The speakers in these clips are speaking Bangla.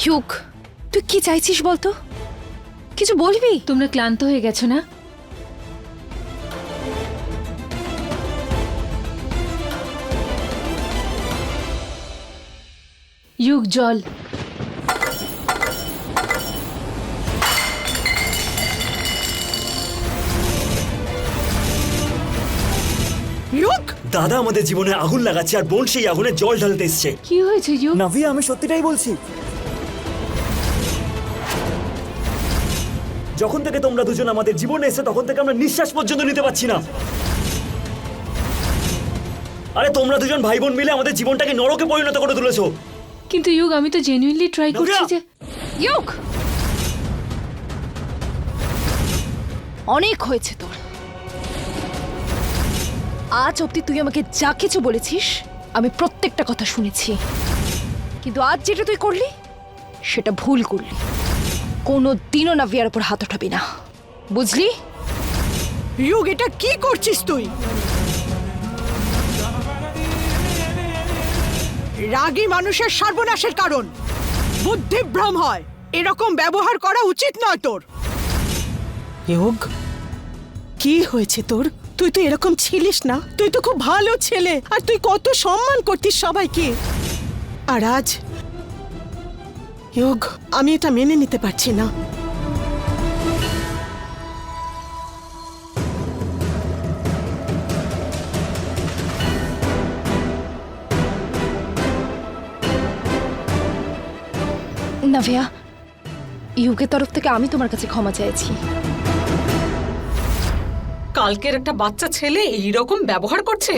ইউক, তুই কি চাইছিস বলতো? কিছু বলবি? তোমরা ক্লান্ত হয়ে গেছো না? ইউক, জল। দাদা আমাদের জীবনে আগুন লাগাচ্ছে আর বোন সেই আগুনে জল ঢালতে এসছে। কি হয়েছে ইউক? নাভিয়া, আমি সত্যিটাই বলছি। যখন থেকে তোমরা দুজন আমাদের জীবনে এসে তখন থেকে আমরা নিঃশ্বাস পর্যন্ত নিতে পারছি না। আরে তোমরা দুজন ভাই বোন মিলে আমাদের জীবনটাকে নরকে পরিণত করে তুলেছো। কিন্তু ইউক, আমি তো জেনুইনলি ট্রাই করছি যে। ইউক, অনেক হয়েছে তোর। আজ অব্দি তুই আমাকে যা কিছু বলেছিস আমি প্রত্যেকটা কথা শুনেছি, কিন্তু আজ যেটা তুই করলি সেটা ভুল করলি। কোনো দিনও নাভিয়ার উপর হাত উঠাবি না, বুঝলি? ইউক, এটা কি করছিস তুই? রাগী মানুষের সর্বনাশের কারণ। বুদ্ধিভ্রম হয়, এরকম ব্যবহার করা উচিত নয় তোর। ইউক, কি হয়েছে তোর? তুই তো এরকম ছিলিস না, তুই তো খুব ভালো ছেলে, আর তুই কত সম্মান করতিস সবাইকে। আর আজ ইউক, আমি এটা মেনে নিতে পারছি না। নাভিয়া, ইউকের তরফ থেকে আমি তোমার কাছে ক্ষমা চাইছি। কালকের একটা বাচ্চা ছেলে এই রকম ব্যবহার করছে।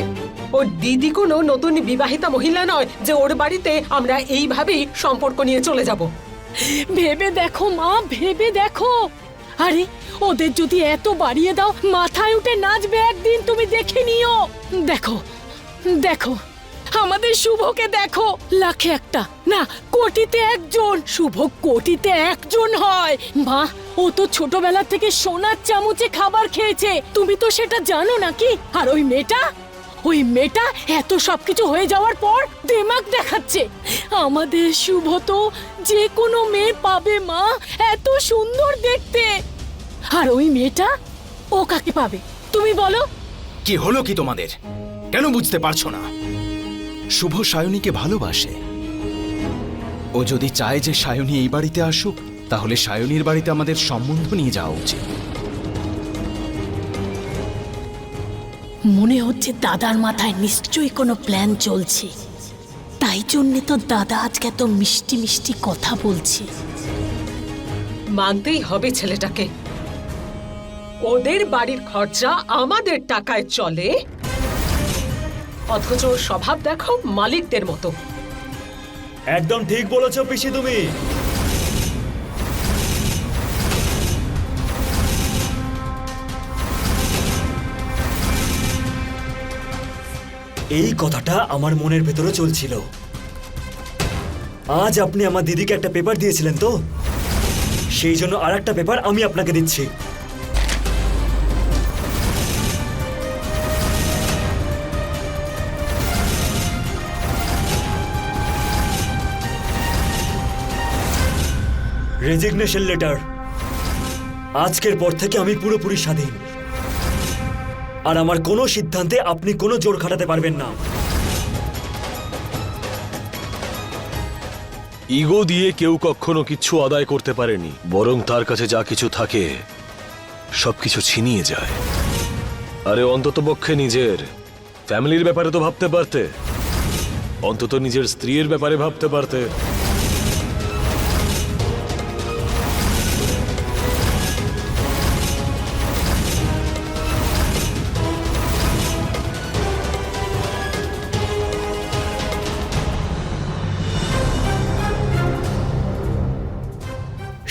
ওর দিদি কোনো নতুন বিবাহিতা মহিলা নয় যে ওর বাড়িতে আমরা এইভাবেই সম্পর্ক নিয়ে চলে যাব। ভেবে দেখো মা, ভেবে দেখো। আরে ওদের যদি এত বাড়িয়ে দাও, মাথায় উঠে নাচবে একদিন, তুমি দেখে নিও। দেখো দেখো, আমাদের শুভকে দেখো, লাখে একটা না কোটিতে একজন। শুভ কোটিতে একজন হয়। মা, ও তো ছোটবেলা থেকে সোনার চামচে খাবার খেয়েছে, তুমি তো সেটা জানো নাকি? আর ওই মেয়েটা এত সবকিছু হয়ে যাওয়ার পর দিমাগ দেখাচ্ছে। আমাদের শুভ তো যে কোনো মেয়ে পাবে মা, এত সুন্দর দেখতে। আর ওই মেয়েটা, ও কাকে পাবে তুমি বলো? কি হলো কি তোমাদের? কেন বুঝতে পারছো না? শুভ সায়নীকে ভালোবাসে। ও যদি চায় যে সায়নী এই বাড়িতে আসুক, তাহলে সায়নীর বাড়িতে আমাদের সম্বন্ধ নিয়ে যাওয়া উচিত। মনে হচ্ছে দাদার মাথায় নিশ্চয়ই কোনো প্ল্যান চলছে, তাই জন্যে তো দাদা আজকে এত মিষ্টি মিষ্টি কথা বলছে। মানতেই হবে ছেলেটাকে। ওদের বাড়ির খরচা আমাদের টাকায় চলে, অথচ ওর স্বভাব দেখো মালিকদের মতো। একদম ঠিক বলেছো পিসি তুমি। এই কথাটা আমার মনের ভেতরে চলছিল। আজ আপনি আমার দিদিকে একটা পেপার দিয়েছিলেন তো, সেই জন্য আরেকটা পেপার আমি আপনাকে দিচ্ছি। Resignation letter. আজকের পর থেকে আমি পুরোপুরি স্বাধীন, আর আমার কোনো সিদ্ধান্তে আপনি কোনো জোর খাটাতে পারবেন না। ইগো দিয়ে কেউ কখনো কিচ্ছু আদায় করতে পারেনি, বরং তার কাছে যা কিছু থাকে সবকিছু ছিনিয়ে যায়। আরে অন্ততপক্ষে নিজের ফ্যামিলির ব্যাপারে তো ভাবতে পারতে, অন্তত নিজের স্ত্রীর ব্যাপারে ভাবতে পারতে।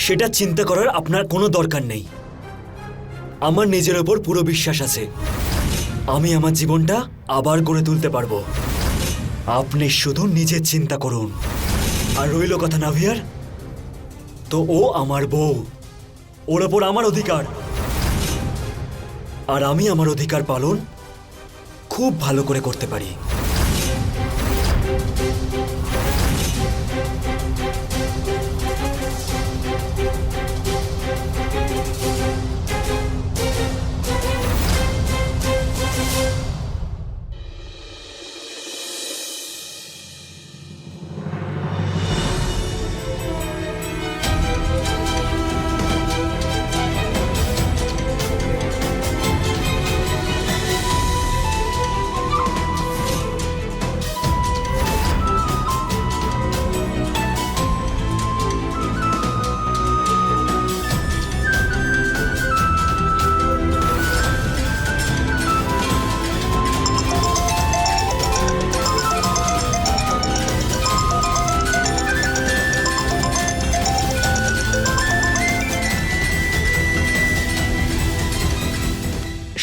সেটা চিন্তা করার আপনার কোনো দরকার নেই। আমার নিজের ওপর পুরো বিশ্বাস আছে, আমি আমার জীবনটা আবার গড়ে তুলতে পারবো। আপনি শুধু নিজের চিন্তা করুন। আর রইল কথা নাভিয়ার, তো ও আমার বউ, ওর ওপর আমার অধিকার, আর আমি আমার অধিকার পালন খুব ভালো করে করতে পারি।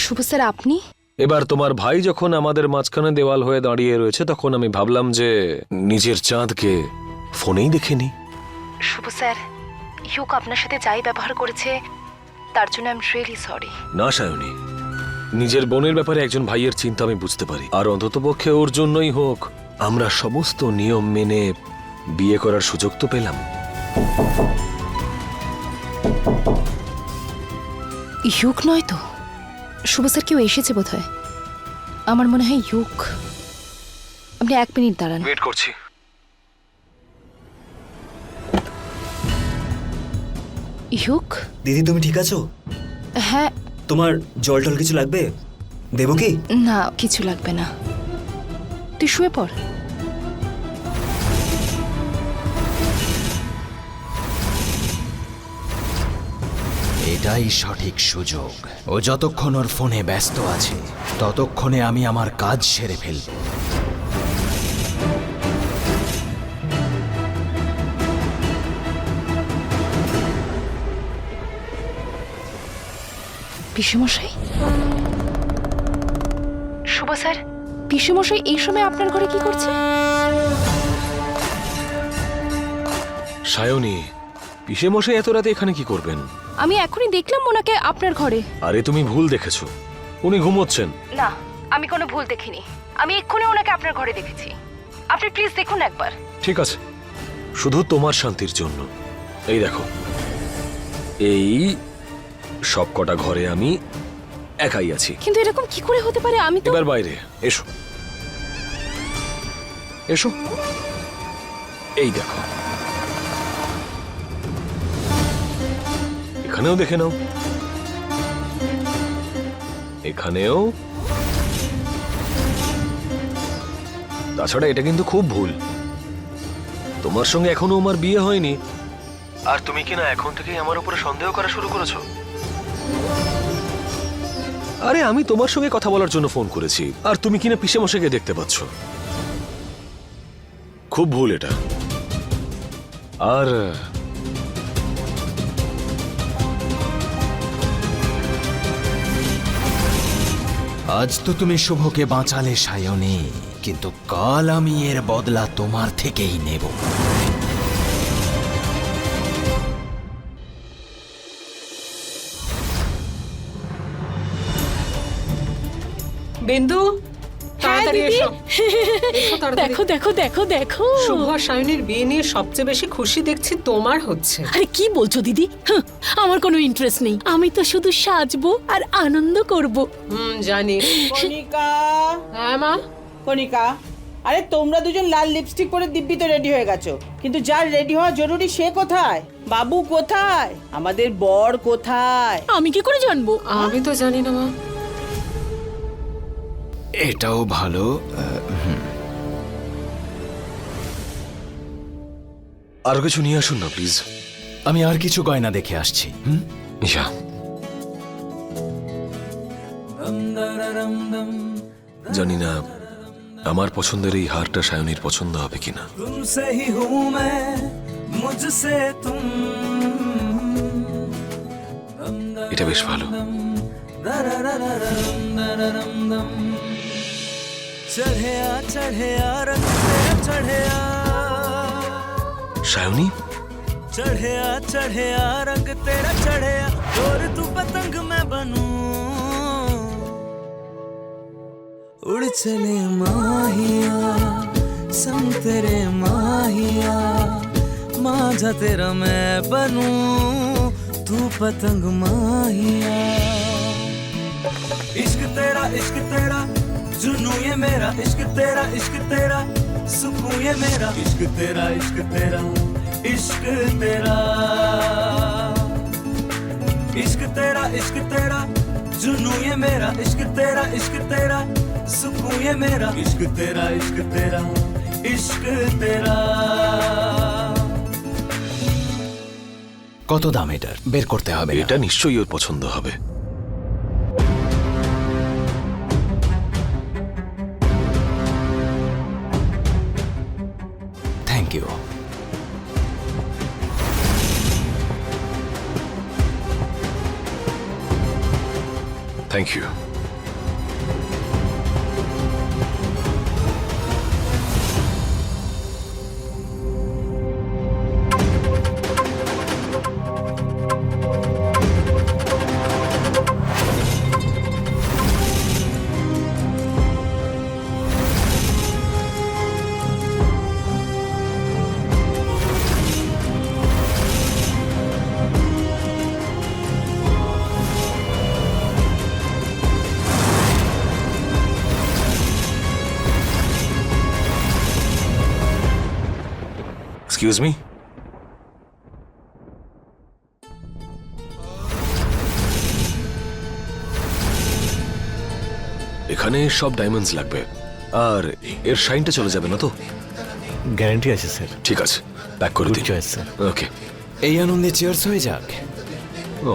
শুভ স্যার, আপনি? এবার তোমার ভাই যখন আমাদের মাঝখানে দেওয়াল হয়ে দাঁড়িয়ে রয়েছে তখন আমি ভাবলাম যে নিজের চাঁদকে ফোনেই দেখে নি। শুভ স্যার, ইউক আপনার সাথে যাই ব্যবহার করেছে তার জন্য আই এম রিয়েলি সরি। না সায়নী, নিজের বোনের ব্যাপারে একজন ভাইয়ের চিন্তা আমি বুঝতে পারি, আর অন্ততপক্ষে ওর জন্যই হোক আমরা সমস্ত নিয়ম মেনে বিয়ে করার সুযোগ তো পেলাম। ইউক নয় তো? শুভ স্যার, কেউ এসেছে বোধহয়। আমার মনে হয় ইউক। আপনি 1 মিনিট দাঁড়ান। ওয়েট করছি। ইউক? দিদি তুমি ঠিক আছো? হ্যাঁ। তোমার জল টল কিছু লাগবে? দেবো কি? না, কিছু লাগবে না, তুই শুয়ে পড়। এটাই সঠিক সুযোগ। ও যতক্ষণ ওর ফোনে ব্যস্ত আছে ততক্ষণে আমি আমার কাজ সেরে ফেলব। পিসেমশাই? শুভ স্যার, পিসেমশাই এই সময় আপনার ঘরে কি করছে? সায়নী, পিসেমশাই এত রাতে এখানে কি করবেন? আমি এখনই দেখলাম ওনাকে আপনার ঘরে। আরে তুমি ভুল দেখেছো, উনি ঘুমোচ্ছেন। না, আমি কোনো ভুল দেখিনি। আমি এক্ষুনি ওনাকে আপনার ঘরে দেখেছি। আপনি প্লিজ দেখুন একবার। ঠিক আছে, শুধু তোমার শান্তির জন্য। এই দেখো, এই সব কটা ঘরে আমি একাই আছি। কিন্তু এরকম কি করে হতে পারে? আমি তো... এবার বাইরে এসো, এসো। এই দেখো, এখানেও দেখে নাও, এখানেও। তাছাড়া এটা কিন্তু খুব ভুল। তোমার সঙ্গে এখনো আমার বিয়ে হয়নি, আর তুমি কিনা এখন থেকেই আমার উপরে সন্দেহ করা শুরু করেছো। আরে আমি তোমার সঙ্গে কথা বলার জন্য ফোন করেছি, আর তুমি কিনা পিসেমশাইকে দেখতে পাচ্ছ। খুব ভুল এটা। আর আজ তো তুমি শুভকে বাঁচালে সায়নী, কিন্তু কাল আমি এর বদলা তোমার থেকেই নেব। বিন্দু, তাড়াতাড়ি দিদি। এসো। এসো তাড়াতাড়ি। দেখো দেখো দেখো দেখো। শুভ আর সায়নীর বিয়ে নিয়ে সবচেয়ে বেশি খুশি দেখছি তোমার হচ্ছে। আরে কি বলছো দিদি? আমার কোনো ইন্টারেস্ট নেই। আমি তো শুধু সাজবো আর আনন্দ করব। জানি। কণিকা, হ্যাঁ মা। কণিকা, আরে তোমরা দুজন লাল লিপস্টিক পরে দিব্যি তো রেডি হয়ে গেছো, কিন্তু যার রেডি হওয়া জরুরি সে কোথায়? বাবু কোথায়? আমাদের বর কোথায়? আমি কি করে জানবো? আমি তো জানি না মা। এটাও ভালো। আরো কিছু নিয়ে আসুন না প্লিজ। আমি আর কিছু গয়না দেখে আসছি। নিশা, জানি না আমার পছন্দের এই হারটা সায়নীর পছন্দ হবে কিনা। এটা বেশ ভালো। সায়নী, चढ़िया चढ़िया रंग तेरा चढ़िया और तू पतंग मैं बनूं उड़ चले माहिया संग तेरे माहिया माझा तेरा मैं बनूं तू पतंग माहिया इश्क तेरा जुनू ये मेरा इश्क तेरा सुकून ये मेरा इश्क तेरा इश्क तेरा इश्क तेरा इश्क तेरा जुनू ये मेरा इश्क तेरा सुकून ये मेरा इश्क तेरा इश्क तेरा কত দাম এটার? বের করতে হবে না? এটা নিশ্চয়ই ওর পছন্দ হবে। Thank you. Thank you. Excuse me, এখানে সব ডায়মন্ডস লাগবে, আর এর শাইনটা চলে যাবে না তো? গ্যারান্টি আছে স্যার। ঠিক আছে, প্যাক করে গুড দিন। Choice sir. ওকে, এই আনন্দে চিয়ার্স হয়ে যাক।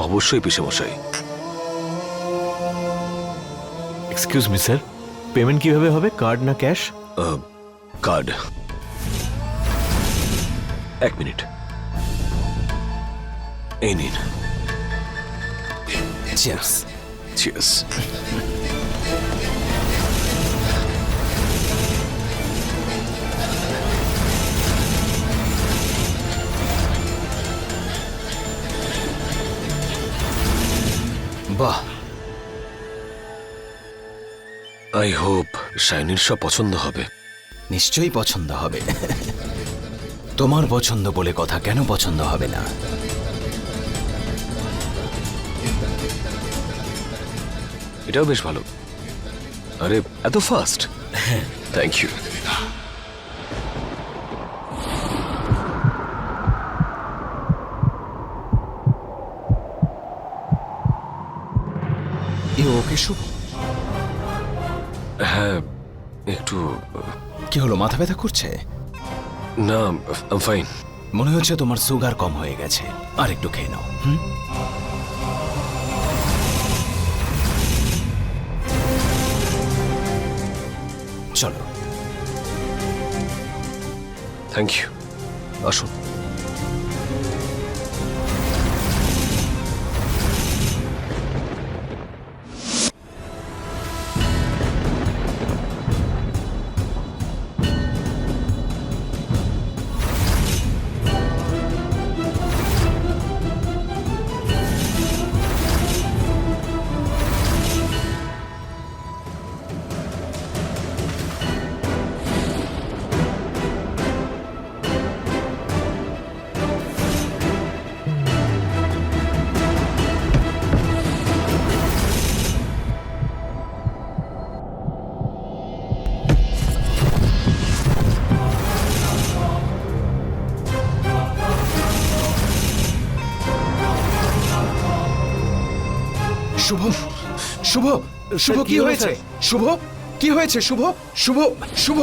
অবশ্যই পিসে মশাই। এক্সকিউজ মি স্যার, পেমেন্ট কিভাবে হবে, কার্ড না ক্যাশ? কার্ড। এক মিনিট, এই নিন। চিয়ার্স। চিয়ার্স। বাহ, আই হোপ শাইনির সব পছন্দ হবে। নিশ্চয়ই পছন্দ হবে। তোমার পছন্দ বলে কথা, কেন পছন্দ হবে না? এটাও বেশ ভালো। আরে এত ফাস্ট! Thank you. এ ওকে শুভ? হ্যাঁ, একটু। কি হলো, মাথা ব্যথা করছে? না, ফাইন। মনে হচ্ছে তোমার সুগার কম হয়ে গেছে, আর একটু খেয়ে নাও। চলো। থ্যাংক ইউ, আসুন। শুভ, শুভ, শুভ, কি হয়েছে? শুভ, কি হয়েছে? শুভ, শুভ, শুভ।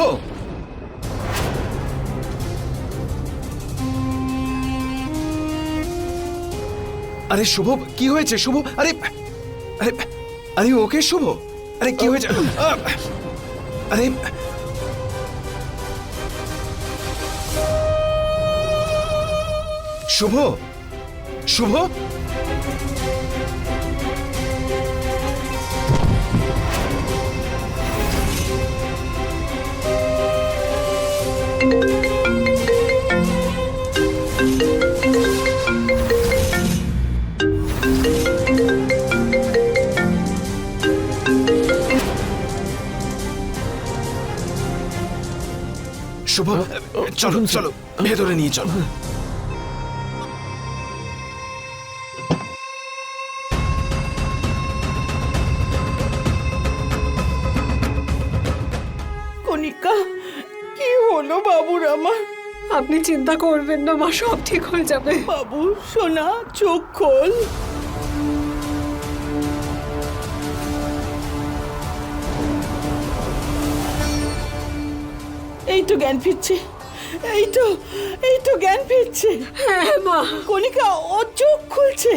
আরে শুভ, কি হয়েছে? শুভ, আরে আরে আরে ওকে শুভ? আরে কি হয়েছে? আরে শুভ, শুভ। শুভ, চলো চলো, ভেতরে নিয়ে চলো। কণিকা, কি হলো বাবুর আমার? আপনি চিন্তা করবেন না মা, সব ঠিক হয়ে যাবে। বাবু সোনা, চোখ খোল। এই তো জ্ঞান ফিরছে, এই তো জ্ঞান ফিরছে। হ্যাঁ মা। কণিকা, ও চোখ খুলছে।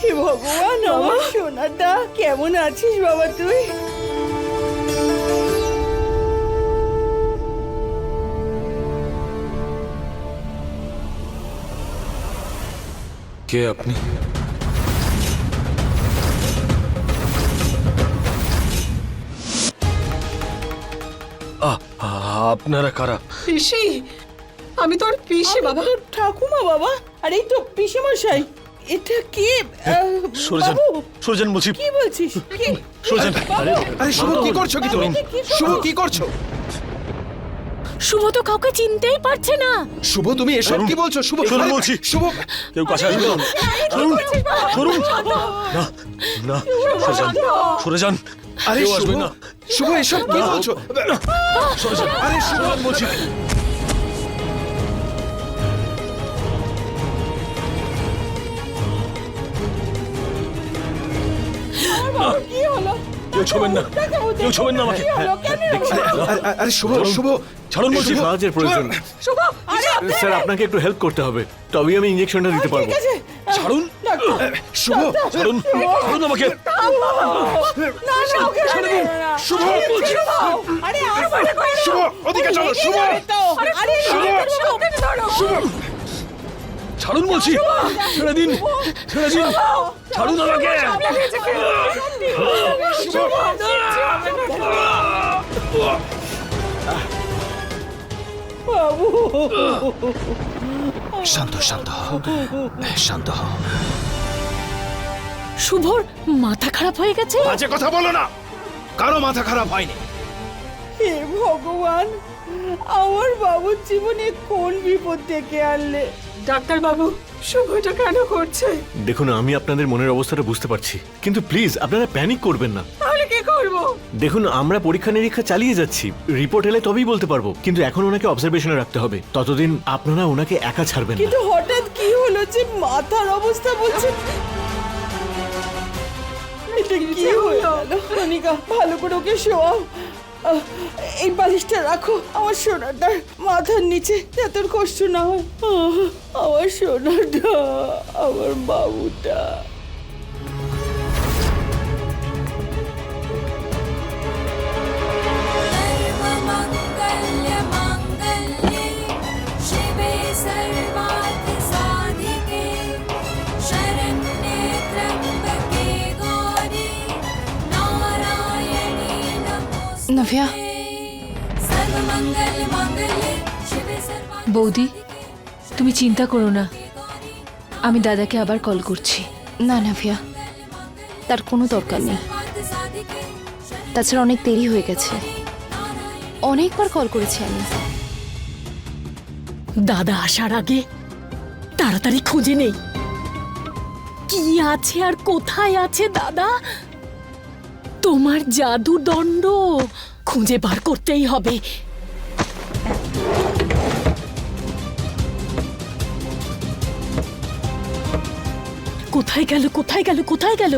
হে ভগবান, আমার সোনাটা কেমন আছিস বাবা তুই? কে আপনি? আপনারা কারা? পিসি, আমি তোর পিসি বাবা। তোর ঠাকুমা বাবা। আর এই তো পিসে মশাই। এটা কে? সরে যান, বাবু, সরে যান বলছি। কি বলছিস? কি? সরে যান। বাবু, আরে শুভ, কি করছো কি তুমি? শুভ, কি করছো? শুভ তো কাউকে চিনতেই পারছে না। শুভ তুমি এসব কি বলছো? শুভ শুনুন বলছি। শুভ কেউ কাছে আসবে না। শুনুন, শুনুন। না, না, সরে যান, সরে যান। আরে কেউ শুভ, আসবে না। শুভ এসব কি বলছো? সরে যান। আরে শুভ বলছি। কেউ ছোবেন না, কেউ ছোবেন না আমাকে। আরে শুভ, শুভ ছাড়ুন বলছি। সাহায্যের প্রয়োজন। স্যার আপনাকে একটু হেল্প করতে হবে, তবেই আমি ইঞ্জেকশনটা দিতে পারবো। ছাড়ুন, শুভ ছাড়ুন, ছাড়ুন আমাকে। শুভ শুভ ওদিকে চলো। শুভ শুভ ছাড়ুন বলছি। ছেড়ে দিন, ছেড়ে দিন। ছাড়ুন আমাকে। শান্ত শান্ত হও, শান্ত হও। শুভর মাথা খারাপ হয়ে গেছে। বাজে কথা বলো না, কারো মাথা খারাপ হয়নি। হে ভগবান, আমার বাবুর জীবনে কোন বিপদ ডেকে আনলে? ডাক্তার বাবু, শুভ এটা কেন করছে? দেখুন আমি আপনাদের মনের অবস্থাটা বুঝতে পারছি, কিন্তু প্লিজ আপনারা প্যানিক করবেন না। তাহলে কি করব? দেখুন আমরা পরীক্ষা নিরীক্ষা চালিয়ে যাচ্ছি, রিপোর্ট এলে তবেই বলতে পারবো, কিন্তু এখন ওনাকে অবজারভেশনে রাখতে হবে। ততদিন আপনারা ওনাকে একা ছাড়বেন না। কিন্তু হঠাৎ কি হলো যে মাথার অবস্থা বলছে? এটা কি হলো? রনিকা, ভালো করে ওকে শোয়াও। এই বালিশটা রাখো আমার সোনাটার মাথার নিচে, যাতে ওর কষ্ট না হয়। আমার সোনাটা, আমার বাবুটা। सर्वमङ्गल्यमाङ्गल्ये शिवे सर्वार्थसाधिके शरण्ये त्र्यम्बके गौरी नारायणी नमोस्तुते। নাভিয়া, सर्वमङ्गलमाङ्गल्ये शिवे सर्वार्थसाधिके বৌদি, তুমি চিন্তা করো না, আমি দাদাকে আবার কল করছি। না নাভিয়া, তার কোনো দরকার নেই। তাছাড়া অনেক দেরি হয়ে গেছে, অনেকবার কল করেছি আমি। দাদা আসার আগে তাড়াতাড়ি খুঁজে নেই কি আছে আর কোথায় আছে। দাদা, তোমার জাদু দণ্ড খুঁজে বার করতেই হবে। কোথায় গেল, কোথায় গেল, কোথায় গেল?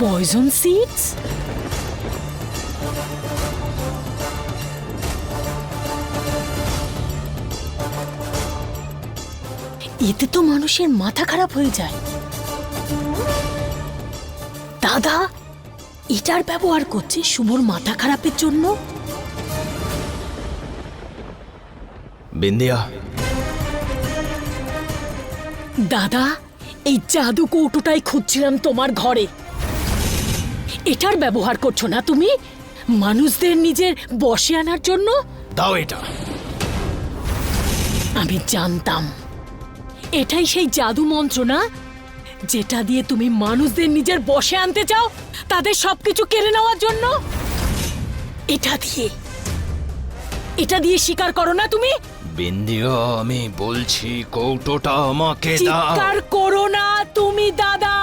Poison seeds? এতে তো মানুষের মাথা খারাপ হয়ে যায়। দাদা এটার ব্যবহার করছে শুভর মাথা খারাপের জন্য। বিন্দিয়া, দাদা এই জাদু কৌটোটাই খুঁজছিলাম তোমার ঘরে। এটার ব্যবহার করছো না তুমি মানুষদের নিজের বশে আনার জন্য? দাও এটা। আমি জানতাম এটাই সেই জাদু মন্ত্র না, যেটা দিয়ে তুমি মানুষদের নিজের বশে আনতে চাও, তাদের সবকিছু কেড়ে নেওয়ার জন্য। এটা দিয়ে স্বীকার করো না তুমি? বিন্দিয়া, আমি বলছি কৌটোটা আমাকে দাও। চিৎকার করো না তুমি দাদা।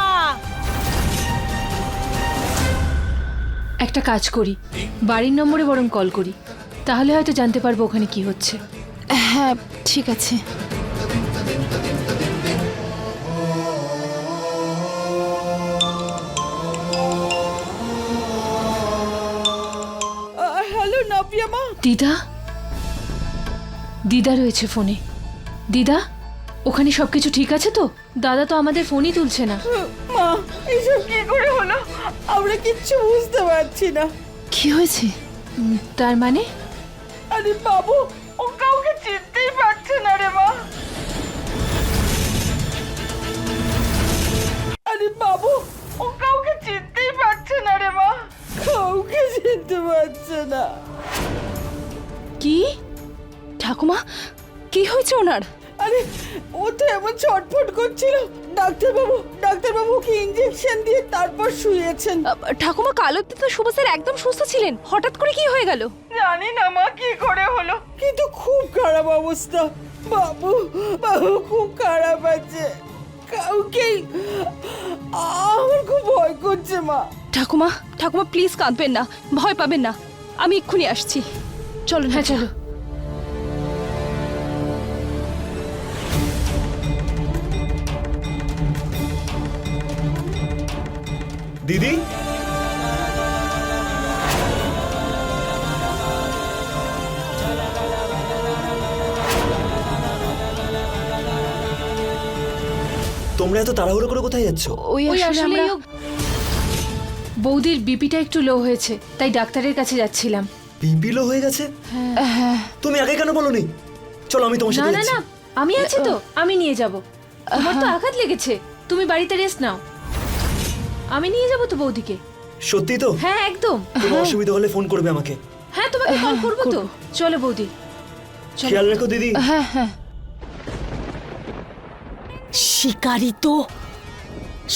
একটা কাজ করি, বাড়ির নম্বরে বরং কল করি, তাহলে হয়তো জানতে পারবো ওখানে কি হচ্ছে। হ্যাঁ ঠিক আছে। হ্যালো নাভিয়া মা। দিদা, দিদা রয়েছে ফোনে। দিদা, ওখানে সবকিছু ঠিক আছে তো? দাদা তো আমাদের ফোনই তুলছে না। মা, এসব কি করে হলো? আমরা কিচ্ছু বুঝতে পারছি না। কি হয়েছে? তার মানে? আর আরে বাবু, ও কাউকে চিনতেই পারছে না রে মা। আরে বাবু, ও কাউকে চিনতেই পারছে না রে মা, কাউকে চিনতে পারছে না। কি ঠাকুমা, কি হয়েছে ওনার? আরে ও তো এমন ছটফট করছিল, ডাক্তারবাবুকে ইঞ্জেকশন দিয়ে তারপর শুয়েছেন। ঠাকুমা, কাল অব্দি তো শুভ স্যার একদম সুস্থ ছিলেন, হঠাৎ করে কি হয়ে গেল? জানি না মা কি করে হলো, কিন্তু খুব খারাপ অবস্থা। বাবু খুব খারাপ আছে, কাউকেই আমার খুব ভয় করছে মা। ঠাকুমা প্লিজ কাঁদবেন না, ভয় পাবেন না, আমি এক্ষুনি আসছি। চলো। হ্যাঁ চলো। দিদি, তোমরা এত তাড়াহুড়ো করে কোথায় যাচ্ছ? ওই ওই আসলে আসলে আমরা বৌদির বিপিটা একটু লো হয়েছে, তাই ডাক্তারের কাছে যাচ্ছিলাম। বিপি লো হয়ে গেছে? তুমি আগে কেন বলোনি? চলো আমি তোমার না সাথে না যাচ্ছি। না, আমি আছি তো, আমি নিয়ে যাব। তোমার তো আঘাত লেগেছে, তুমি বাড়িতে রেস্ট নাও, আমি নিয়ে যাব তো বৌদিকে। সত্যি তো? হ্যাঁ একদম। কোনো অসুবিধা হলে ফোন করবে আমাকে। হ্যাঁ তোমাকে কল করবো তো। চলো বৌদি, চলো। খেয়াল রেখো দিদি। হ্যাঁ। শিকারি তো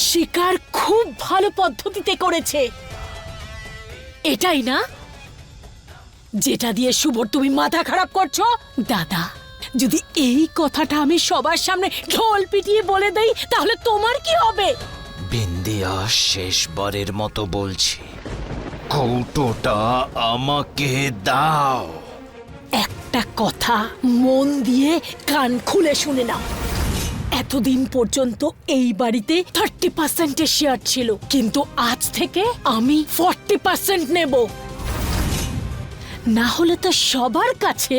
শিকার খুব ভালো পদ্ধতিতে করেছে, এটাই না যেটা দিয়ে শুভর তুমি মাথা খারাপ করছো? দাদা, যদি এই কথাটা আমি সবার সামনে ঢোল পিটিয়ে বলে দেই তাহলে তোমার কি হবে? বিন্দিয়া, শেষবারের মতো বলছি, কৌটোটা আমাকে দাও। একটা কথা মন দিয়ে কান খুলে শুনে নাও, এতদিন পর্যন্ত এই বাড়িতে 30% শেয়ার ছিল, কিন্তু আজ থেকে আমি 40% নেব। না হলে তো সবার কাছে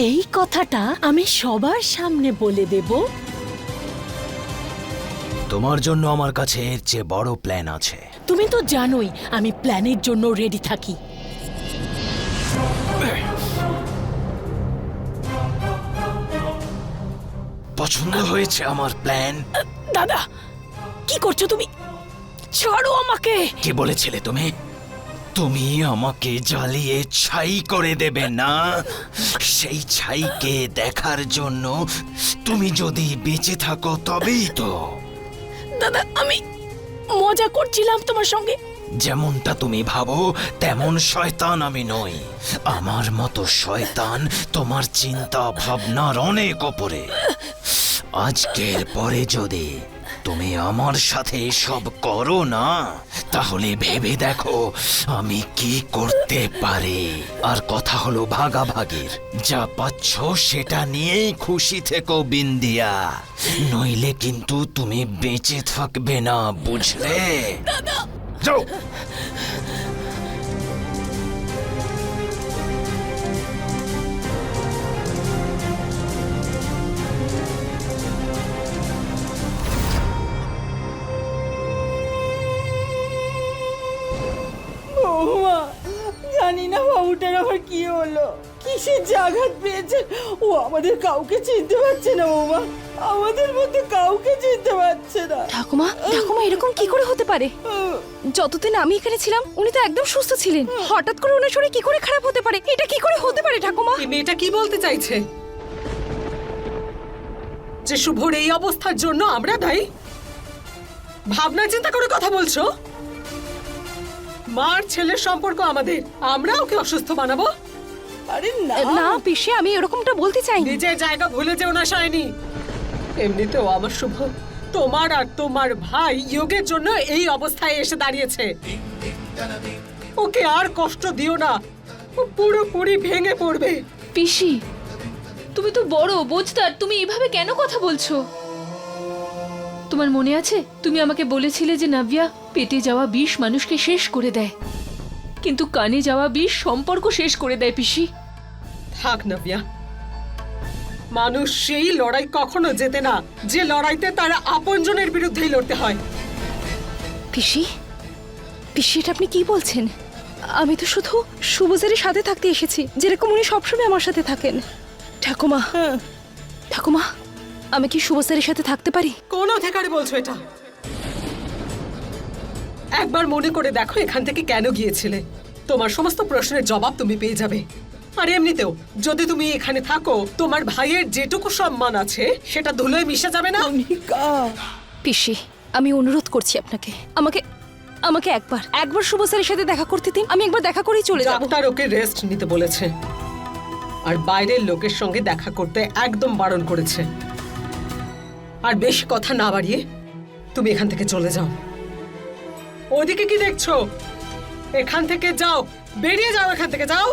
এই কথাটা আমি সবার সামনে বলে দেব। তোমার জন্য আমার কাছে এর চেয়ে বড় প্ল্যান আছে। তুমি তো জানোই আমি প্ল্যানের জন্য রেডি থাকি। পছন্দ হয়েছে আমার প্ল্যান? দাদা, কি করছো তুমি? ছাড়ো আমাকে। কি বলেছিলে তুমি? তুমি আমাকে জ্বালিয়ে ছাই করে দেবে না? সেই ছাইকে দেখার জন্য তুমি যদি বেঁচে থাকো তবেই তো। দাদা, আমি মজা করছিলাম তোমার সঙ্গে। যেমনটা তুমি ভাবো তেমন শয়তান আমি নই। আমার মতো শয়তান তোমার চিন্তা ভাবনার অনেক ওপরে। আজকের পরে যদি তুমি আমার সাথে সব করো না, তাহলে ভেবে দেখো আমি কি করতে পারি। আর কথা হলো ভাগাভাগির, যা পাচ্ছ সেটা নিয়েই খুশি থেকো বিন্দিয়া, নইলে কিন্তু তুমি বেঁচে থাকবে না, বুঝলে? যাও। বৌমা, জানি না বাবুটার আবার কি হলো, কিসের জাঘাত পেয়েছে। ও আমাদের কাউকে চিনতে পারছে না বৌমা, আমাদের মধ্যে কাউকে চিনতে পারছে না। ঠাকুমা এরকম কি করে হতে পারে? যতদিন আমি এখানে ছিলাম উনি তো একদম সুস্থ ছিলেন, হঠাৎ করে ওনার শরীর কি করে খারাপ হতে পারে? এটা কি করে হতে পারে ঠাকুমা? এই মেয়েটা কি বলতে চাইছে? যে শুভর এই অবস্থার জন্য আমরা দায়ী? ভাবনা চিন্তা করে কথা বলছো? মার ছেলের সম্পর্ক আমাদের, আমরা ওকে অসুস্থ বানাবো? আরে না না পিসি, আমি এরকমটা বলতে চাইনি। নিজের জায়গা ভুলে যেও না শায়নি। এমনিতেও আমার শুভ তোমার আর তোমার ভাই যোগের জন্য এই অবস্থায় এসে দাঁড়িয়েছে। ওকে আর কষ্ট দিও না, ও পুরোপুরি ভেঙে পড়বে। পিসি, তুমি তো বড় বোঝদার, তুমি এভাবে কেন কথা বলছো? তোমার মনে আছে তুমি আমাকে বলেছিলে যে নাভিয়া পেটে যাওয়া বিষ মানুষকে শেষ করে দেয়, কিন্তু কানে যাওয়া বিষ সম্পর্ক শেষ করে দেয়। পিসি থাক নাভিয়া, মানুষ সেই লড়াই কখনো জেতে না যে লড়াইতে তার আপনজনের বিরুদ্ধেই লড়তে হয়। পিসি এটা আপনি কি বলছেন? আমি তো শুধু শুভজের সাথে থাকতে এসেছি, যেরকম উনি সবসময় আমার সাথে থাকেন। ঠাকুমা, ঠাকুমা, আমি কি শুভজের সাথে থাকতে পারি? কোন অধিকারে বলছো এটা? একবার মনে করে দেখো এখান থেকে কেন গিয়েছিলে। তোমার সমস্ত প্রশ্নের জবাব তুমি পেয়ে যাবে। আর এমনিতেও যদি তুমি এখানে থাকো, তোমার ভাইয়ের যেটুকু সম্মান আছে সেটা ধুলোয় মিশে যাবে না। পিসি, আমি অনুরোধ করছি আপনাকে, আমাকে আমাকে একবার শুভজের সাথে দেখা করতে দিন। আমি একবার দেখা করেই চলে যাব। ডাক্তার ওকে রেস্ট নিতে বলেছে, আর বাইরের লোকের সঙ্গে দেখা করতে একদম বারণ করেছে। আর বেশি কথা না বাড়িয়ে তুমি এখান থেকে চলে যাও। ওদিকে কি দেখছো? এখান থেকে যাও, বেরিয়ে যাও, এখান থেকে যাও,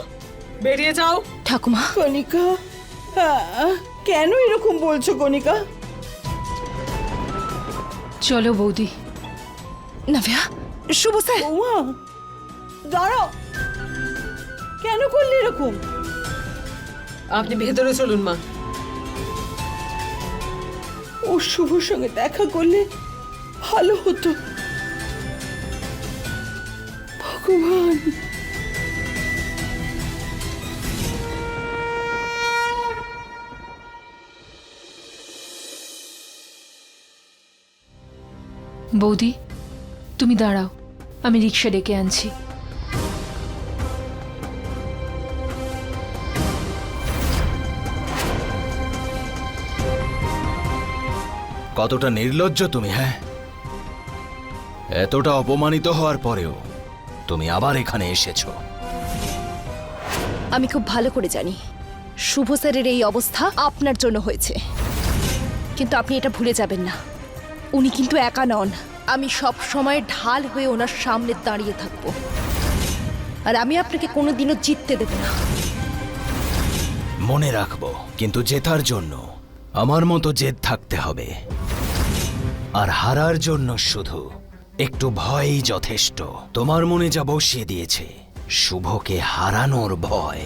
বেরিয়ে যাও। ঠাকুমা, কণিকা, কেন এরকম বলছো কণিকা? চলো বৌদি। নাভিয়া, শুভজের। বৌমা, দাঁড়াও, কেন করলি এরকম? আপনি ভেতরে চলুন মা। ও শুভর সঙ্গে দেখা করলে ভালো হতো। ভগবান, বৌদি, তুমি দাঁড়াও, আমি রিক্সা ডেকে আনছি। কতটা নির্লজ্জ তুমি, হ্যাঁ? এতটা অপমানিত হওয়ার পরেও তুমি আবার এখানে এসেছো। আমি খুব ভালো করে জানি শুভ স্যারের এই অবস্থা আপনার জন্য হয়েছে, কিন্তু আপনি এটা ভুলে যাবেন না, উনি কিন্তু একা নন। আমি সব সময় ঢাল হয়ে ওনার সামনে দাঁড়িয়ে থাকব, আর আমি আপনাকে কোনোদিনও জিততে দেব না। মনে রাখবো, কিন্তু জেতার জন্য আমার মতো জেদ থাকতে হবে, আর হারার জন্য শুধু একটু ভয়ই যথেষ্ট। তোমার মনে যা বসিয়ে দিয়েছে শুভকে হারানোর ভয়,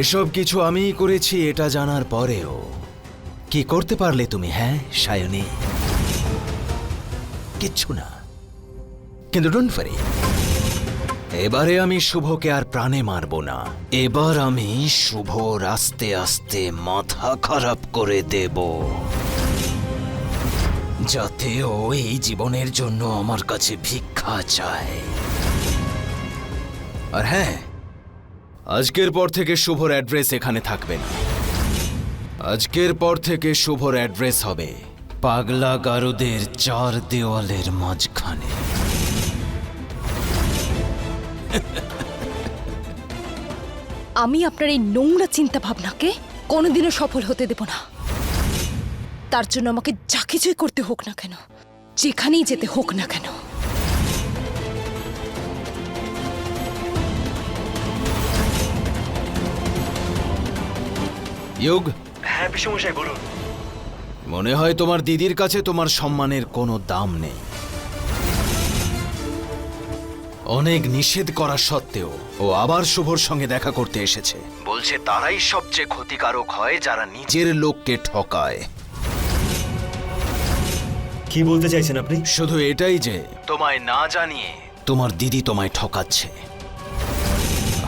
এসব কিছু আমিই করেছি এটা জানার পরেও কি করতে পারলে তুমি, হ্যাঁ সায়নী? কিচ্ছু না। কিন্তু ডোন্ট ওয়ারি, এবারে আমি শুভকে আর প্রাণে মারব না। এবার আমি শুভর আস্তে আস্তে মাথা খারাপ করে দেব, যাতে ও এই জীবনের জন্য আমার কাছে ভিক্ষা চায়। আর হ্যাঁ, আজকের পর থেকে শুভর অ্যাড্রেস এখানে থাকবে না। আজকের পর থেকে শুভর অ্যাড্রেস হবে পাগলা গারুদের 4 দেওয়ালের মাঝখানে। আমি আপনার এই নোংরা চিন্তা ভাবনাকে কোনোদিনও সফল হতে দেব না। তার জন্য আমাকে যা কিছুই করতে হোক না কেন, যেখানেই যেতে হোক না কেন। ইয়োগ, হ্যাঁ পিসমশাই বলুন। মনে হয় তোমার দিদির কাছে তোমার সম্মানের কোনো দাম নেই। অনেক নিষেধ করা সত্ত্বেও ও আবার শুভর সঙ্গে দেখা করতে এসেছে। বলছে তারাই সবচেয়ে ক্ষতিকারক হয় যারা নিজের লোককে ঠকায়। কি বলতে চাইছেন আপনি? শুধু এটাই যে তোমায় না জানিয়ে তোমার দিদি তোমায় ঠকাচ্ছে,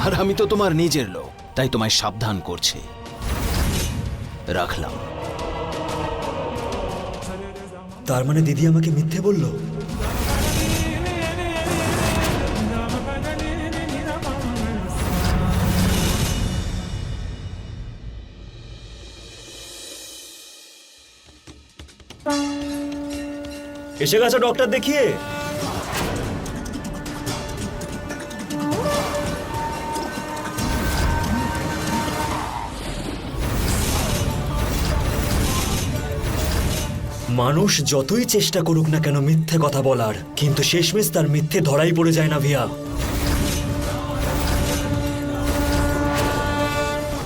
আর আমি তো তোমার নিজের লোক, তাই তোমায় সাবধান করছি। রাখলাম। তার মানে দিদি আমাকে মিথ্যে বলল? এসে গেছো ডক্টর দেখিয়ে? মানুষ যতই চেষ্টা করুক না কেন মিথ্যে কথা বলার, কিন্তু শেষমেশ তার মিথ্যে ধরাই পড়ে যায় না ভিয়া।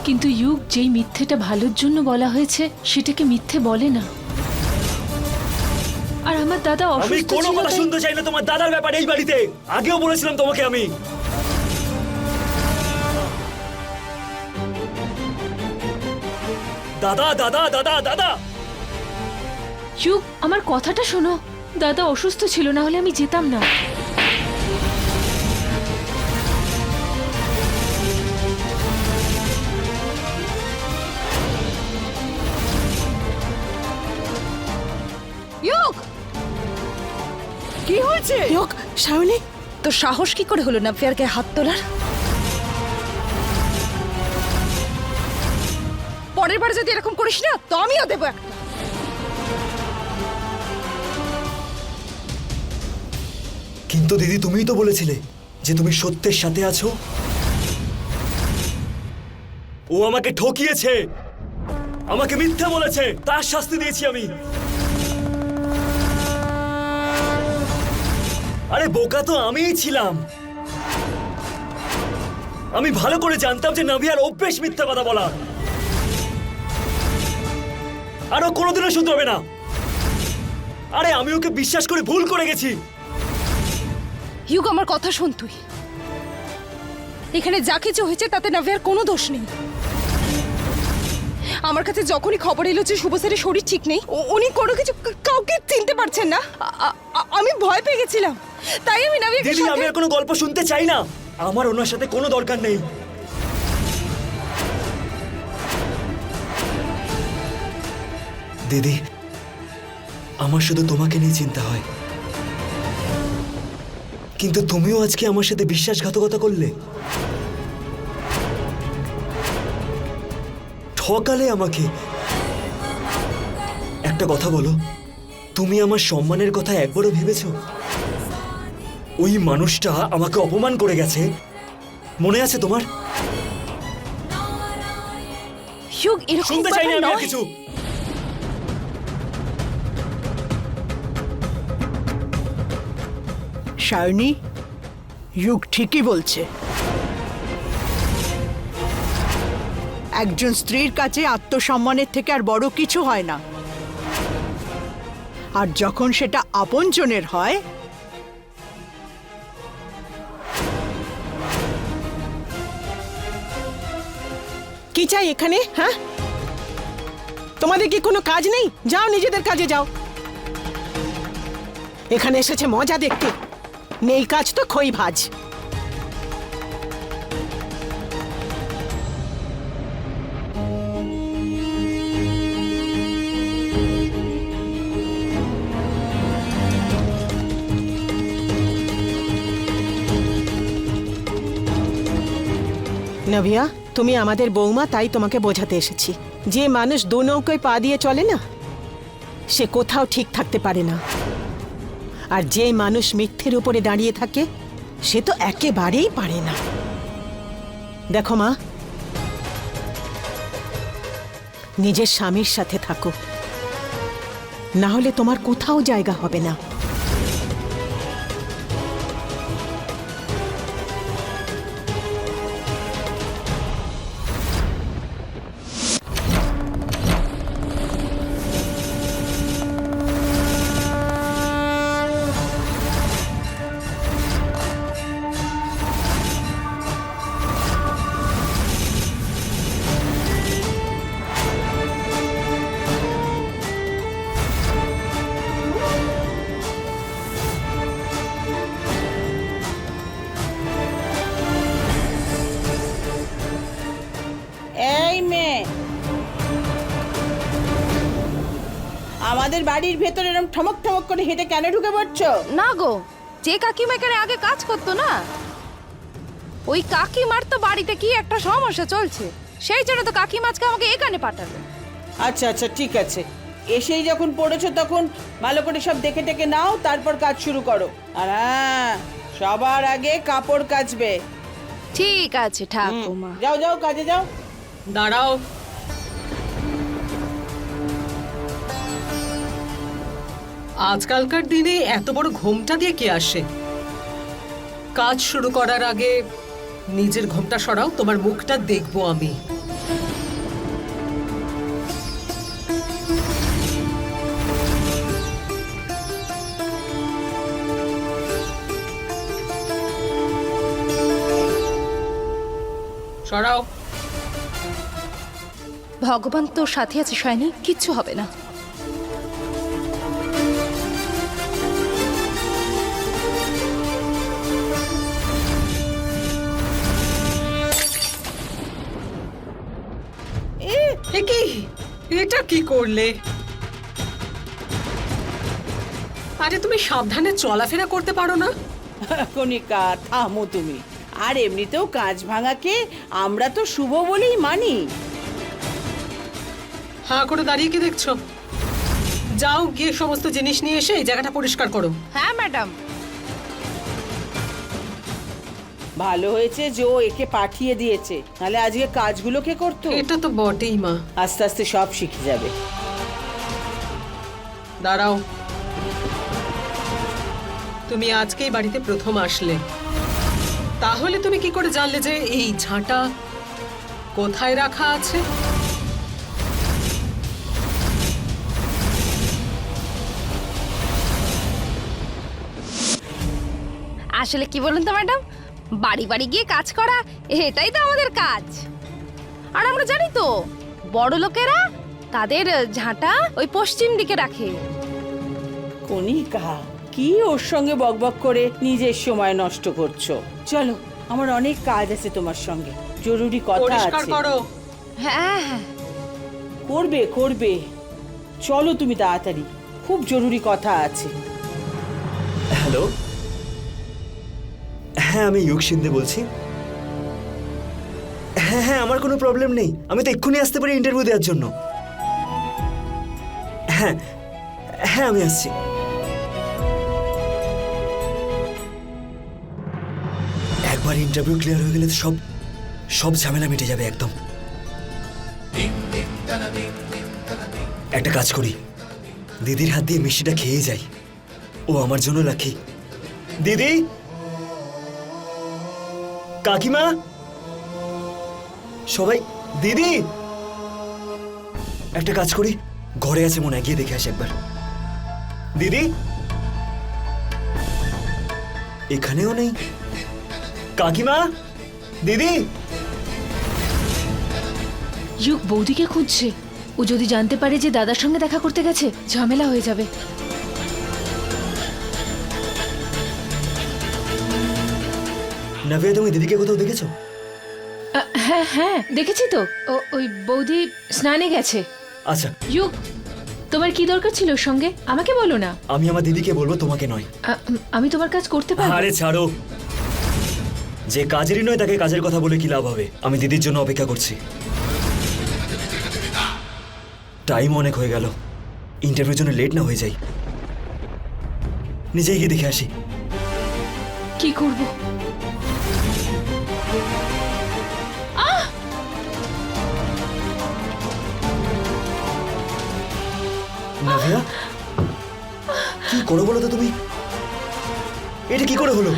কিন্তু ইউগ, যেই মিথ্যেটা ভালোর জন্য বলা হয়েছে সেটাকে মিথ্যে বলে না। আর আমার দাদা আমি অসুস্থ কোনো ছিল কথা তাই- শুনতে চাই না তোমার দাদার ব্যাপারে এই বাড়িতে। আগেও বলেছিলাম তোমাকে আমি। দাদা দাদা দাদা দাদা, ইউগ, আমার কথাটা শোনো। দাদা অসুস্থ ছিল, না হলে আমি যেতাম না। ইয়োগ, কি হয়েছে? ইয়োগ, সায়নী, তো সাহস কি করে হলো নাভিয়ারকে হাত তোলার? পরের বার যদি এরকম করিস না তো আমিও দেবো একটা। কিন্তু দিদি, তুমিই তো বলেছিলে যে তুমি সত্যের সাথে আছো। ও আমাকে ঠকিয়েছে, আমাকে মিথ্যা বলেছে, তার শাস্তি দিয়েছি আমি। আরে বোকা তো আমিই ছিলাম। আমি ভালো করে জানতাম যে নাভিয়ার অভ্যেস মিথ্যা কথা বলা, আর ও কোনোদিনও শুধরাবে না। আরে আমি ওকে বিশ্বাস করে ভুল করে গেছি। ইয়োগ, আমার কথা শোন তুই। এখানে যা কিছু হয়েছে তাতে নাভিয়ার কোনো দোষ নেই। আমার কাছে যখনই খবর এলো যে শুভ স্যারের শরীর ঠিক নেই, উনি কোনো কিছু কাউকে চিনতে পারছেন না, আমি ভয় পেয়ে গেছিলাম। তাই আমি নাভিয়াকে দিদি, আমি আর কোনো গল্প শুনতে চাই না। আমার ওনার সাথে কোনো দরকার নেই। দিদি, আমার শুধু তোমাকে নিয়ে চিন্তা হয়। কিন্তু তুমিও আজকে আমার সাথে বিশ্বাসঘাতকতা করলে, ঠকালে আমাকে। একটা কথা বলো, তুমি আমার সম্মানের কথা একবারও ভেবেছো? ওই মানুষটা আমাকে অপমান করে গেছে, মনে আছে তোমার? ইয়োগ, এরকম শুনতে চাই না ব্যাপার আমি আর নয়। কিছু। সায়নী, ইয়োগ ঠিকই বলছে। একজন স্ত্রীর কাছে আত্মসম্মানের থেকে আর বড় কিছু হয় না। আর যখন সেটা আপনজনের হয়, কি চাই এখানে? হ্যাঁ, তোমাদের কি কোনো কাজ নেই? যাও নিজেদের কাজে যাও। এখানে এসেছে মজা দেখতে, নেই কাজ তো খই ভাজ। নাভিয়া, তুমি আমাদের বৌমা, তাই তোমাকে বোঝাতে এসেছি। যে মানুষ দু নৌকায় পা দিয়ে চলে না, সে কোথাও ঠিক থাকতে পারে না। আর যে মানুষ মিথ্যের উপরে দাঁড়িয়ে থাকে, সে তো একেবারেই পারে না। দেখো মা, নিজের স্বামীর সাথে থাকো, না হলে তোমার কোথাও জায়গা হবে না। এই মেয়ে, আমাদের বাড়ির ভেতরে এরকম ঠমক ঠমক করে হেঁটে কেন ঢুকে পড়ছো? না গো, যে কাকিমা এখানে আগে কাজ করতো না, ওই কাকিমার তো বাড়িতে কি একটা সমস্যা চলছে, সেই জন্য তো কাকিমা আজকে আমাকে এখানে পাঠালো। আচ্ছা আচ্ছা, ঠিক আছে। এসেই যখন পড়েছো তখন ভালো করে সব দেখে টেকে নাও, তারপর কাজ শুরু করো। আর হ্যাঁ, সবার আগে কাপড় কাচবে। ঠিক আছে ঠাকুমা। যাও যাও, কাজে যাও। দাঁড়াও। আজকালকার দিনে এত বড় ঘোমটা দিয়ে কে আসে? কাজ শুরু করার আগে নিজের ঘোমটা সরাও, তোমার মুখটা দেখবো আমি। সরাও। ভগবান তোর সাথে আছে সায়নী, কিচ্ছু হবে না। কি করলে? আরে তুমি সাবধানে চলাফেরা করতে পারো না? কণিকা থামো তুমি। আর এমনিতেও কাঁচ ভাঙাকে আমরা তো শুভ বলেই মানি। হাঁ করে দাঁড়িয়ে কি দেখছো? যাও গিয়ে সমস্ত জিনিস নিয়ে এসে এই জায়গাটা পরিষ্কার করো। হ্যাঁ ম্যাডাম। ভালো হয়েছে যে ও একে পাঠিয়ে দিয়েছে, নাহলে আজকে কাজগুলো কে করতো? এটা তো বটেই মা। আস্তে আস্তে সব শিখে যাবে। দাঁড়াও, তুমি আজকেই বাড়িতে প্রথম আসলে, তাহলে তুমি কি করে জানলে যে এই ঝাঁটা কোথায় রাখা আছে? আসলে কি বলুন তো ম্যাডাম, বাড়ি বাড়ি গিয়ে কাজ করা এটাই তো আমাদের কাজ। আর আমরা জানি তো বড় লোকেরা তাদের ঝাঁটা ওই পশ্চিম দিকে রাখে। কণিকা কি ওর সঙ্গে বকবক করে নিজের সময় নষ্ট করছো? চলো, আমার অনেক কাজ আছে তোমার সঙ্গে, জরুরি কথা পরিষ্কার আছে। করো। হ্যাঁ হ্যাঁ করবে করবে, চলো তুমি তাড়াতাড়ি, খুব জরুরি কথা আছে। হ্যালো, হ্যাঁ আমি ইউগ শিন্দে বলছি। হ্যাঁ হ্যাঁ, আমার কোনো প্রবলেম নেই, আমি তো এক্ষুনি আসতে পারি ইন্টারভিউ দেওয়ার জন্য। হ্যাঁ হ্যাঁ আমি আসছি। একবার ইন্টারভিউ ক্লিয়ার হয়ে গেলে তো সব সব ঝামেলা মিটে যাবে একদম। একটা কাজ করি, দিদির হাত দিয়ে মিষ্টিটা খেয়ে যাই, ও আমার জন্য লাকি। দিদি, কাকিমা, সবাই, দিদি একটা কাজ করি, ঘরে আছে মনে হয়, গিয়ে দেখে আসি একবার। দিদি এখানেও নেই, কাকিমা, দিদি। ইউক বৌদিকে খুঁজছে। ও যদি জানতে পারে যে দাদার সঙ্গে দেখা করতে গেছে, ঝামেলা হয়ে যাবে। নাভিয়া, তুমি দিদিকে কোথাও দেখেছো? হ্যাঁ হ্যাঁ দেখেছি তো, ওই বৌদি স্নানে গেছে। আচ্ছা, ইউক, তোমার কি দরকার ছিল ওর সঙ্গে? আমাকে বলো না। আমি আমার দিদিকে বলবো, তোমাকে নয়। আমি তোমার কাজ করতে পারবো। আরে ছাড়ো, যে কাজেরই নয় তাকে কাজের কথা বলে কি লাভ হবে? আমি দিদির জন্য অপেক্ষা করছি। টাইম অনেক হয়ে গেল, ইন্টারভিউর জন্য লেট না হয়ে যাই। নিজেই গিয়ে দেখে আসি। কি করব? নাভিয়া, কি করো বলো তো তুমি? এটা কি করে হলো?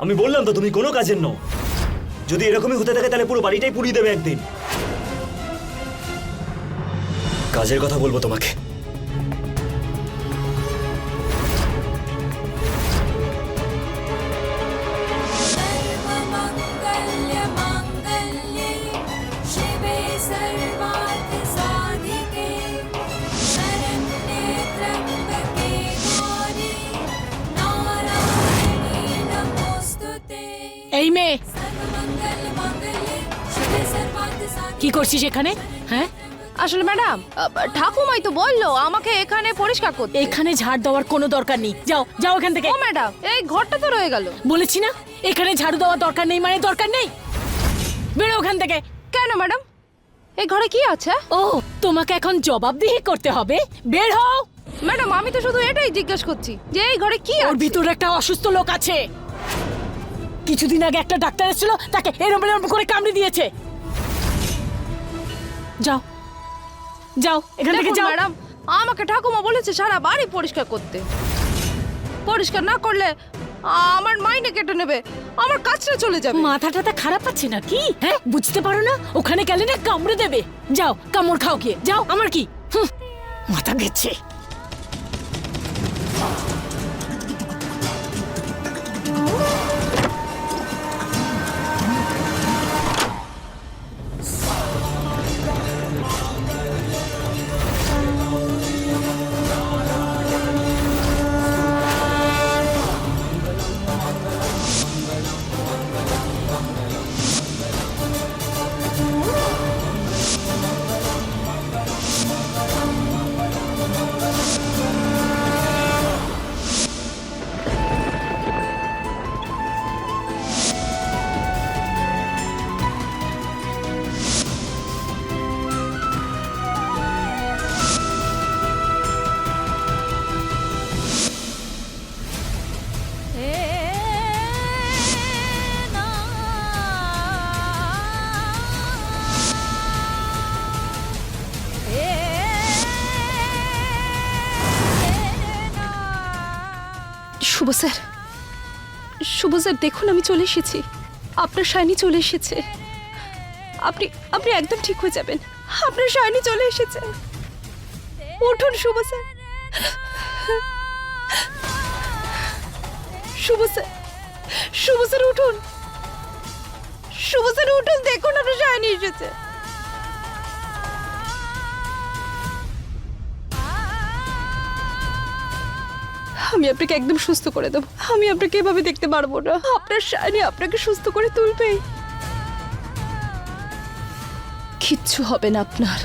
আমি বললাম তো তুমি কোনো কাজের নও। যদি এরকমই হতে থাকে তাহলে পুরো বাড়িটাই পুড়িয়ে দেবে একদিন। কাজের কথা বলবো তোমাকে। सर्वमङ्गल्य माङ्गल्ये शिवे सर्वार्थसाधिके शरण्ये त्र्यम्बके गौरी नारायणी नमोऽस्तुते। এই মেয়ে, सर्वमङ्गल्य माङ्गल्ये शिवे सर्वार्थसाधिके। কি করছিস এখানে? হ্যাঁ, আসলে ম্যাডাম, ঠাকুমাই তো বললো আমাকে এখানে পরিষ্কার করতে। এখানে ঝাড় দেওয়ার কোনো দরকার নেই, যাও যাও এখান থেকে। ও ম্যাডাম, এই ঘরটা তো রয়ে গেল। বলেছি না এখানে ঝাড়ু দেওয়ার দরকার নেই, মানে দরকার নেই। বেরো ওখান থেকে। কেন ম্যাডাম, এই ঘরে কি আছে? ও, তোমাকে এখন জবাবদিহি করতে হবে। বের হও। ম্যাডাম, আমি তো শুধু এটাই জিজ্ঞেস করছি যে এই ঘরে কি ওর আছে। ভিতরে একটা অসুস্থ লোক আছে। কিছুদিন আগে একটা ডাক্তার এসেছিল, তাকে এরম এরম করে কামড়ে দিয়েছে। যাও যাও এখান থেকে দেখুন যাও। ম্যাডাম, আমাকে ঠাকুমা বলেছে সারা বাড়ি পরিষ্কার করতে। পরিষ্কার না করলে আমার মাইনে কেটে নেবে, আমার কাজটা চলে যাবে। মাথা টাথা খারাপ আছে নাকি? হ্যাঁ, বুঝতে পারো না? ওখানে গেলে না কামড়ে দেবে। যাও কামড় খাও গিয়ে, যাও। আমার কি মাথা গেছে। শুভ স্যার, শুভ স্যার দেখুন আমি চলে এসেছি, আপনার শাইনি চলে এসেছে। আপনি আপনি একদম ঠিক হয়ে যাবেন, আপনার শাইনি চলে এসেছে। উঠুন শুভ স্যার, শুভ স্যার, শুভ স্যার উঠুন, শুভ স্যার উঠুন, দেখুন আপনার শাইনি এসেছে। আমি আপনাকে একদম সুস্থ করে দেবো, আমি আপনাকে এভাবে দেখতে পারবো না। আপনার শাইনি আপনাকে সুস্থ করে তুলবেই, কিচ্ছু হবে না আপনার।